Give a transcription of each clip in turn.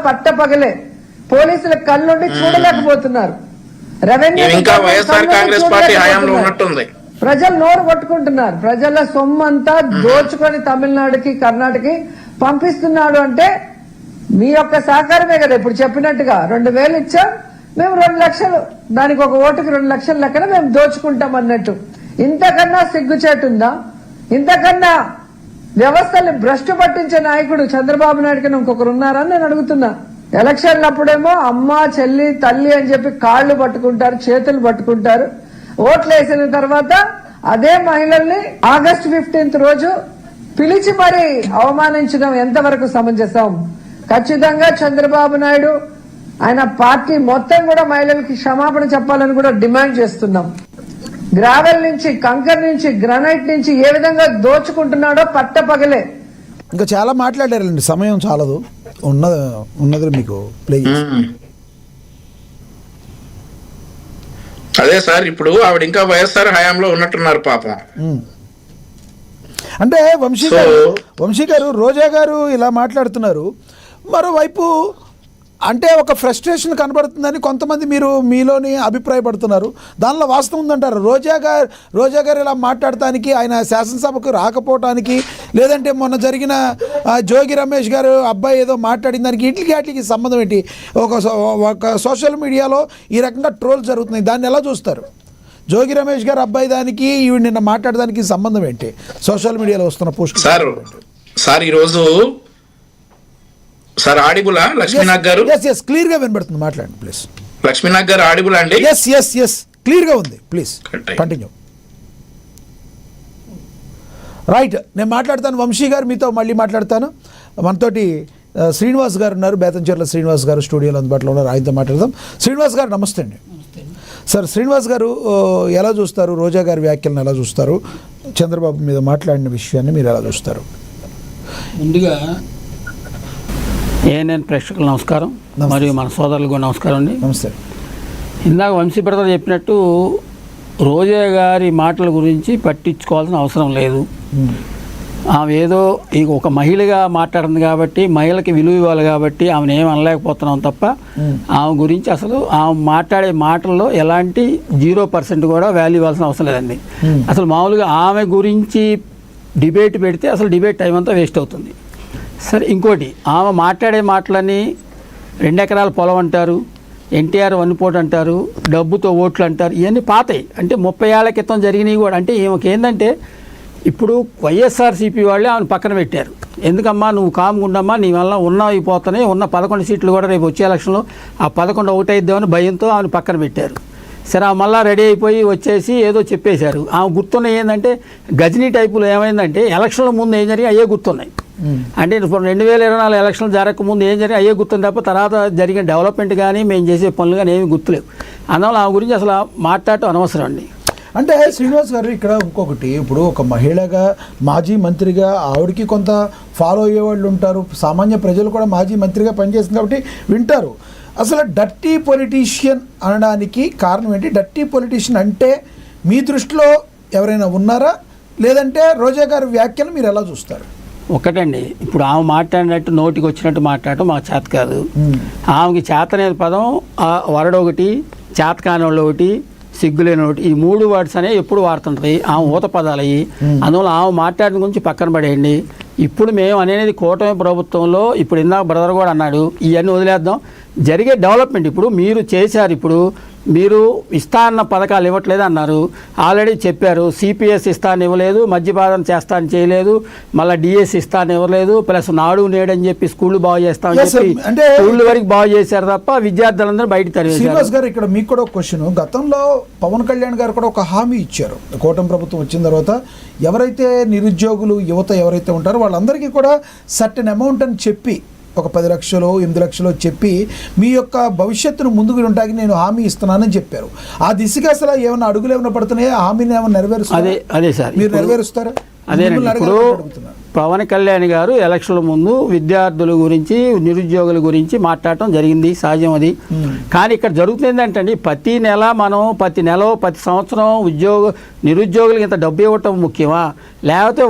పట్టపగలే పోలీసుల కళ్ళుండి చూడలేకపోతున్నారు. రెవెన్యూ ప్రజలు నోరు కొట్టుకుంటున్నారు. ప్రజల సొమ్మంతా దోచుకొని తమిళనాడుకి కర్ణాటకకి పంపిస్తున్నాడు అంటే మీ యొక్క సహకారమే కదా. ఇప్పుడు చెప్పినట్టుగా 2,000 ఇచ్చాం, మేము 2 లక్షలు, దానికి ఒక ఓటుకి 2 లక్షల లెక్కన మేము దోచుకుంటాం అన్నట్టు. ఇంతకన్నా సిగ్గుచేటుందా? ఇంతకన్నా వ్యవస్థల్ని భ్రష్టు పట్టించే నాయకుడు చంద్రబాబు నాయుడు కన్నా ఇంకొకరు ఉన్నారని నేను అడుగుతున్నా. ఎలక్షన్లప్పుడేమో అమ్మ చెల్లి తల్లి అని చెప్పి కాళ్లు పట్టుకుంటారు, చేతులు పట్టుకుంటారు. ఓట్లు వేసిన తర్వాత అదే మహిళల్ని ఆగస్టు 15 రోజు పిలిచి మరీ అవమానించడం ఎంతవరకు సమంజసం? ఖచ్చితంగా చంద్రబాబు నాయుడు ఆయన పార్టీ మొత్తం కూడా మహిళలకి క్షమాపణ చెప్పాలని కూడా డిమాండ్ చేస్తున్నాం. గ్రావెల్ నుంచి, కంకర్ నుంచి, గ్రానైట్ నుంచి ఏ విధంగా దోచుకుంటున్నాడో పట్టపగలే. ఇంకా చాలా మాట్లాడారండి, సమయం చాలదు. ఉన్నది మీకు ప్లే. అదే సార్, ఇప్పుడు ఆవిడ ఇంకా వైఎస్ఆర్ హయాంలో ఉన్నట్టున్నారు పాపం. అంటే వంశీ గారు రోజా గారు ఇలా మాట్లాడుతున్నారు. మరోవైపు అంటే ఒక ఫ్రస్ట్రేషన్ కనబడుతుందని కొంతమంది మీలోని అభిప్రాయపడుతున్నారు. దానిలో వాస్తవం ఉందంటారు. రోజా గారు ఇలా మాట్లాడటానికి, ఆయన శాసనసభకు రాకపోవటానికి, లేదంటే మొన్న జరిగిన జోగి రమేష్ గారు అబ్బాయి ఏదో మాట్లాడిన దానికి వాటికి సంబంధం ఏంటి? ఒక సోషల్ మీడియాలో ఈ రకంగా ట్రోల్ జరుగుతుంది, దాన్ని ఎలా చూస్తారు? జోగి రమేష్ గారు అబ్బాయి దానికి ఈవిడ నిన్న మాట్లాడడానికి సంబంధం ఏంటి? సోషల్ మీడియాలో వస్తున్న పోస్ట్ సార్ ఈరోజు సార్ ఆడిబుల్ లక్ష్మీనాథ్ గారు క్లియర్ గా వినబడుతుంది, మాట్లాడండి ప్లీజ్. లక్ష్మీనాథ్ గారు ఆడిబుల్ అండి? క్లియర్ గా ఉంది, ప్లీజ్ కంటిన్యూ. రైట్, నేను మాట్లాడతాను. వంశీ గారు మీతో మళ్ళీ మాట్లాడతాను. మనతోటి శ్రీనివాస్ గారు ఉన్నారు, బేతంచెర్ల శ్రీనివాస్ గారు స్టూడియోలో అందుబాటులో ఉన్నారు, ఆయనతో మాట్లాడదాం. శ్రీనివాస్ గారు నమస్తే అండి. సార్, శ్రీనివాస్ గారు ఎలా చూస్తారు రోజా గారి వ్యాఖ్యలను? ఎలా చూస్తారు? చంద్రబాబు మీద మాట్లాడిన విషయాన్ని మీరు ఎలా చూస్తారు? ముందుగా ఏఎన్ఎన్ ప్రేక్షకులు నమస్కారం, మరియు మన సోదరులకు కూడా నమస్కారం అండి. నమస్తే. ఇందాక వంశీ బ్రదర్ చెప్పినట్టు రోజా గారి మాటల గురించి పట్టించుకోవాల్సిన అవసరం లేదు. ఆమె ఏదో ఒక మహిళగా మాట్లాడింది కాబట్టి, మహిళకి విలువ ఇవ్వాలి కాబట్టి ఆమెను ఏం అనలేకపోతున్నాం తప్ప ఆమె గురించి అసలు ఆమె మాట్లాడే మాటల్లో ఎలాంటి 0% కూడా వాల్యూ ఇవ్వాల్సిన అవసరం లేదండి. అసలు మామూలుగా ఆమె గురించి డిబేట్ పెడితే అసలు డిబేట్ టైం అంతా వేస్ట్ అవుతుంది. సరే, ఇంకోటి, ఆమె మాట్లాడే మాటలని 2 ఎకరాల పొలం అంటారు, ఎన్టీఆర్ వన్నిపోటు అంటారు, డబ్బుతో ఓట్లు అంటారు. ఇవన్నీ పాతాయి. అంటే 30 ఏళ్ల క్రితం జరిగినవి కూడా. అంటే ఈమెకి ఏంటంటే ఇప్పుడు వైఎస్ఆర్సీపీ వాళ్ళే ఆమెను పక్కన పెట్టారు. ఎందుకమ్మా నువ్వు కామ్గుండమ్మా, నీ వల్ల అయిపోతున్నాయి, ఉన్న 11 సీట్లు కూడా రేపు వచ్చే ఎలక్షన్లో ఆ 11 ఒకటి అయిద్దామని భయంతో ఆమెను పక్కన పెట్టారు. సరే, ఆమె మళ్ళీ రెడీ అయిపోయి వచ్చేసి ఏదో చెప్పేశారు. ఆమె గుర్తున్నాయి ఏంటంటే గజనీ టైపులో ఏమైందంటే ఎలక్షన్ల ముందు ఏం జరిగి అయ్యే గుర్తున్నాయి. అంటే 2024 ఎలక్షన్లు జరగకముందు ఏం జరిగి అయ్యే గుర్తుంది తప్ప తర్వాత జరిగిన డెవలప్మెంట్ కానీ మేము చేసే పనులు కానీ ఏమీ గుర్తులేవు. అందువల్ల ఆమె గురించి అసలు మాట్లాడటం అనవసరం అండి. అంటే శ్రీనివాస్ గారు, ఇక్కడ ఇంకొకటి, ఇప్పుడు ఒక మహిళగా మాజీ మంత్రిగా ఆవిడకి కొంత ఫాలో అయ్యేవాళ్ళు ఉంటారు, సామాన్య ప్రజలు కూడా మాజీ మంత్రిగా పనిచేస్తుంది కాబట్టి వింటారు. అసలు డర్టీ పొలిటీషియన్ అనడానికి కారణం ఏంటి? డర్టీ పొలిటీషియన్ అంటే మీ దృష్టిలో ఎవరైనా ఉన్నారా, లేదంటే రోజా గారి వ్యాఖ్యలు మీరు ఎలా చూస్తారు? ఒకటండి, ఇప్పుడు ఆమె మాట్లాడినట్టు నోటికి వచ్చినట్టు మాట్లాడటం మాకు చేత కాదు. ఆమెకి చేత అనేది పదం వరడు ఒకటి, చేతకాని వాళ్ళు ఒకటి, సిగ్గులేని ఒకటి, ఈ 3 వర్డ్స్ అనేవి ఎప్పుడు వాడుతుంటుంది. ఆమె ఊత పదాలు అయ్యి. అందువల్ల ఆమె మాట్లాడిన గురించి పక్కన పడేయండి. ఇప్పుడు మేము అనేది కూటమి ప్రభుత్వంలో, ఇప్పుడు ఇందాక బ్రదర్ కూడా అన్నాడు, ఇవన్నీ వదిలేద్దాం. జరిగే డెవలప్మెంట్ ఇప్పుడు మీరు చేశారు. ఇప్పుడు మీరు ఇస్తా అన్న పథకాలు ఇవ్వట్లేదు అన్నారు, ఆల్రెడీ చెప్పారు. సిపిఎస్ ఇస్తాను ఇవ్వలేదు, మద్యపానం చేస్తాను చేయలేదు, మళ్ళీ డిఎస్ ఇస్తాను ఇవ్వలేదు, ప్లస్ నాడు నేడు అని చెప్పి స్కూళ్ళు బాగు చేస్తామని చెప్పి స్కూళ్ళ వరకు బాగు చేశారు తప్ప విద్యార్థులందరూ బయట తరివేశారు. శ్రీనివాస్ గారు, ఇక్కడ మీకు కూడా ఒక క్వశ్చన్. గతంలో పవన్ కళ్యాణ్ గారు కూడా ఒక హామీ ఇచ్చారు. కూటమి ప్రభుత్వం వచ్చిన తర్వాత ఎవరైతే నిరుద్యోగులు యువత ఎవరైతే ఉంటారో వాళ్ళందరికీ కూడా సర్టెన్ అమౌంట్ అని చెప్పి, ఒక 10 లక్షలు 8 లక్షలు చెప్పి మీ యొక్క భవిష్యత్తును ముందుకు ఉంటాకి నేను హామీ ఇస్తున్నానని చెప్పారు. ఆ దిశగా అసలు ఏమైనా అడుగులు ఏమైనా పడుతున్నాయా? హామీని ఏమైనా నెరవేరుస్తారు? అదే సార్, మీరు నెరవేరుస్తారా? అదేనండి. పవన్ కళ్యాణ్ గారు ఎలక్షన్ల ముందు విద్యార్థుల గురించి నిరుద్యోగుల గురించి మాట్లాడటం జరిగింది, సహజం అది. కానీ ఇక్కడ జరుగుతుంది ఏంటంటే ప్రతి నెల ప్రతి సంవత్సరం నిరుద్యోగులకు ఇంత డబ్బు ఇవ్వటం ముఖ్యమా, లేకపోతే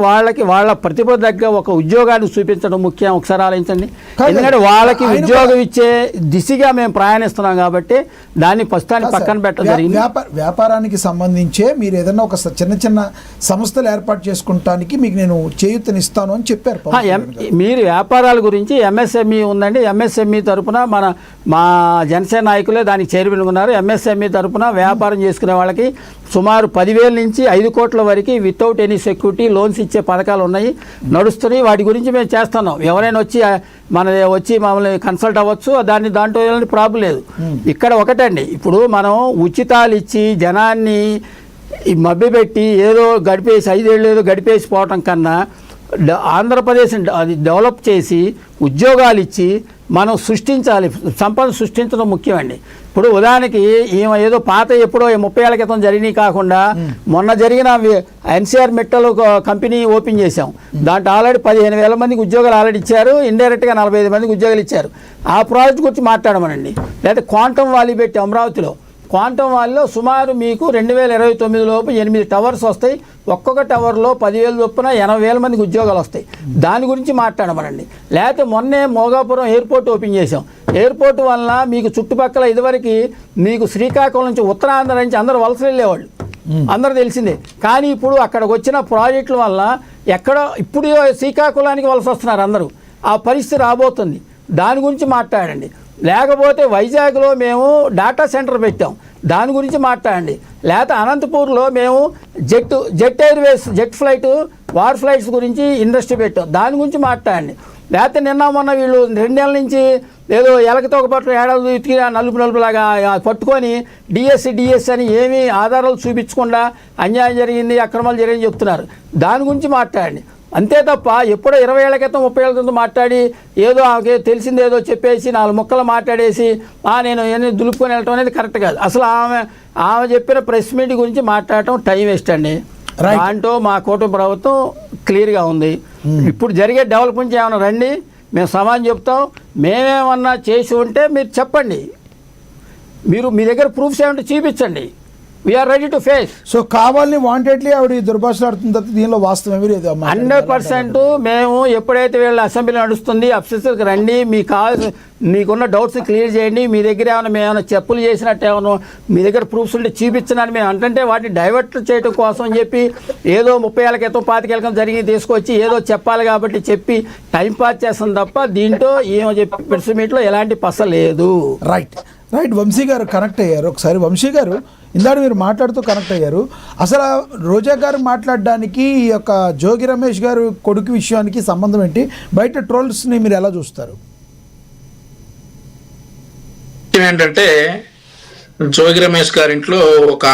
వాళ్ళ ప్రతిభ దగ్గర ఒక ఉద్యోగాన్ని చూపించడం ముఖ్యం? ఒకసారి ఆలోచించండి. ఎందుకంటే వాళ్ళకి ఉద్యోగం ఇచ్చే దిశగా మేము ప్రయాణిస్తున్నాం కాబట్టి దాన్ని ప్రస్తుతానికి పక్కన పెట్టడం జరిగింది. వ్యాపారానికి సంబంధించే మీరు ఏదైనా ఒక చిన్న సంస్థలు ఏర్పాటు చేసుకుంటానికి మీకు నేను చేయూతనిస్తాను అని చెప్పారు. మీరు వ్యాపారాల గురించి ఎంఎస్ఎంఈ ఉందండి. ఎంఎస్ఎంఈ తరఫున మా జనసేన నాయకులే దానికి చైర్మన్ ఉన్నారు. ఎంఎస్ఎంఈ తరఫున వ్యాపారం చేసుకునే వాళ్ళకి సుమారు 10,000 నుంచి 5 కోట్ల వరకు వితౌట్ ఎనీ సెక్యూరిటీ లోన్స్ ఇచ్చే పథకాలు ఉన్నాయి, నడుస్తున్నాయి. వాటి గురించి మేము చేస్తున్నాం. ఎవరైనా వచ్చి మమ్మల్ని కన్సల్ట్ అవ్వచ్చు, దాంట్లో ఎలాంటి ప్రాబ్లం లేదు. ఇక్కడ ఒకటండి, ఇప్పుడు మనం ఉచితాలు ఇచ్చి జనాన్ని మభ్యపెట్టి ఏదో గడిపేసి 5 ఏళ్ళు ఏదో గడిపేసి పోవటం కన్నా ఆంధ్రప్రదేశ్ అది డెవలప్ చేసి ఉద్యోగాలు ఇచ్చి మనం సృష్టించాలి. సంపద సృష్టించడం ముఖ్యమండి. ఇప్పుడు ఉదాహరణకి ఈమె ఏదో పాత ఎప్పుడో 30 ఏళ్ల క్రితం జరిగినాయి కాకుండా మొన్న జరిగిన ఎన్సీఆర్ మెట్టల్ కంపెనీ ఓపెన్ చేశాం. దాంట్లో ఆల్రెడీ 15,000 మందికి ఉద్యోగాలు ఆల్రెడీ ఇచ్చారు. ఇండైరెక్ట్గా 45 మందికి ఉద్యోగాలు ఇచ్చారు. ఆ ప్రాజెక్ట్ గురించి మాట్లాడమనండి. లేదా క్వాంటమ్ వ్యాలీ పెట్టి అమరావతిలో క్వాంటమ్ వ్యాలీలో సుమారు మీకు 2029 లోపు 8 టవర్స్ వస్తాయి. ఒక్కొక్క టవర్లో 10,000 చొప్పున 80,000 మందికి ఉద్యోగాలు వస్తాయి. దాని గురించి మాట్లాడమనండి. లేకపోతే మొన్నే మోగాపురం ఎయిర్పోర్ట్ ఓపెన్ చేసాం. ఎయిర్పోర్ట్ వలన మీకు చుట్టుపక్కల ఇదివరకు మీకు శ్రీకాకుళం నుంచి ఉత్తరాంధ్ర నుంచి అందరూ వలస వెళ్ళేవాళ్ళు, అందరూ తెలిసిందే. కానీ ఇప్పుడు అక్కడికి వచ్చిన ప్రాజెక్టుల వల్ల ఇప్పుడు శ్రీకాకుళానికి వలస వస్తున్నారు అందరూ. ఆ పరిస్థితి రాబోతుంది. దాని గురించి మాట్లాడండి. లేకపోతే వైజాగ్లో మేము డేటా సెంటర్ పెట్టాం, దాని గురించి మాట్లాడండి. లేకపోతే అనంతపూర్లో మేము జెట్ ఎయిర్వేస్ వార్ ఫ్లైట్స్ గురించి ఇండస్ట్రీ పెట్టాం, దాని గురించి మాట్లాడండి. లేకపోతే మొన్న వీళ్ళు 2 నెలల నుంచి ఏదో ఎలకతో ఒక పట్టు ఏడాది ఇతికి నలుపులాగా పట్టుకొని డిఎస్సి అని ఏమీ ఆధారాలు చూపించకుండా అన్యాయం జరిగింది, అక్రమాలు జరిగింది చెప్తున్నారు. దాని గురించి మాట్లాడండి. అంతే తప్ప ఎప్పుడో 20 ఏళ్ల క్రితం 30 ఏళ్ల క్రితం మాట్లాడి ఏదో ఆమెకి తెలిసిందేదో చెప్పేసి 4 ముక్కలు మాట్లాడేసి నేను ఎన్ని దులుపుకొని వెళ్ళటం అనేది కరెక్ట్ కాదు. అసలు ఆమె చెప్పిన ప్రెస్ మీట్ గురించి మాట్లాడటం టైం వేస్ట్ అండి. దాంట్లో మా కూటమి ప్రభుత్వం క్లియర్గా ఉంది. ఇప్పుడు జరిగే డెవలప్మెంట్ ఏమైనా రండి, మేము సమాధానం చెప్తాం. మేమేమన్నా చేసి ఉంటే మీరు చెప్పండి. మీ దగ్గర ప్రూఫ్స్ ఏమంటే చూపించండి. We are ready to face. So కావాలని వాంటెడ్లీ ఆవిడ దుర్భాషలాడుతుంది. దీనిలో వాస్తవం 100% మేము ఎప్పుడైతే వీళ్ళ అసెంబ్లీ నడుస్తుంది అఫీసర్కి రండి, మీకున్న డౌట్స్ క్లియర్ చేయండి. మీ దగ్గర ఏమైనా చెప్పులు చేసినట్టు ఏమైనా మీ దగ్గర ప్రూఫ్స్ ఉంటే చూపించనని మేము అంటే వాటిని డైవర్ట్ చేయడం కోసం అని చెప్పి ఏదో 30 ఏళ్ల క్రితం 25 ఏళ్ల క్రితం జరిగి తీసుకొచ్చి ఏదో చెప్పాలి కాబట్టి చెప్పి టైం పాస్ చేస్తాం తప్ప దీంట్లో ఏమో చెప్పి ప్రెస్ మీట్లో ఎలాంటి పస లేదు. రైట్. వంశీ గారు కనెక్ట్ అయ్యారు. ఒకసారి వంశీ గారు ఇందాక మీరు మాట్లాడుతూ కనెక్ట్ అయ్యారు. అసలు రోజా గారు మాట్లాడడానికి ఈ యొక్క జోగి రమేష్ గారు కొడుకు విషయానికి సంబంధం ఏంటి? బయట ట్రోల్స్ని మీరు ఎలా చూస్తారు? ఏంటంటే జోగి రమేష్ గారింట్లో ఒక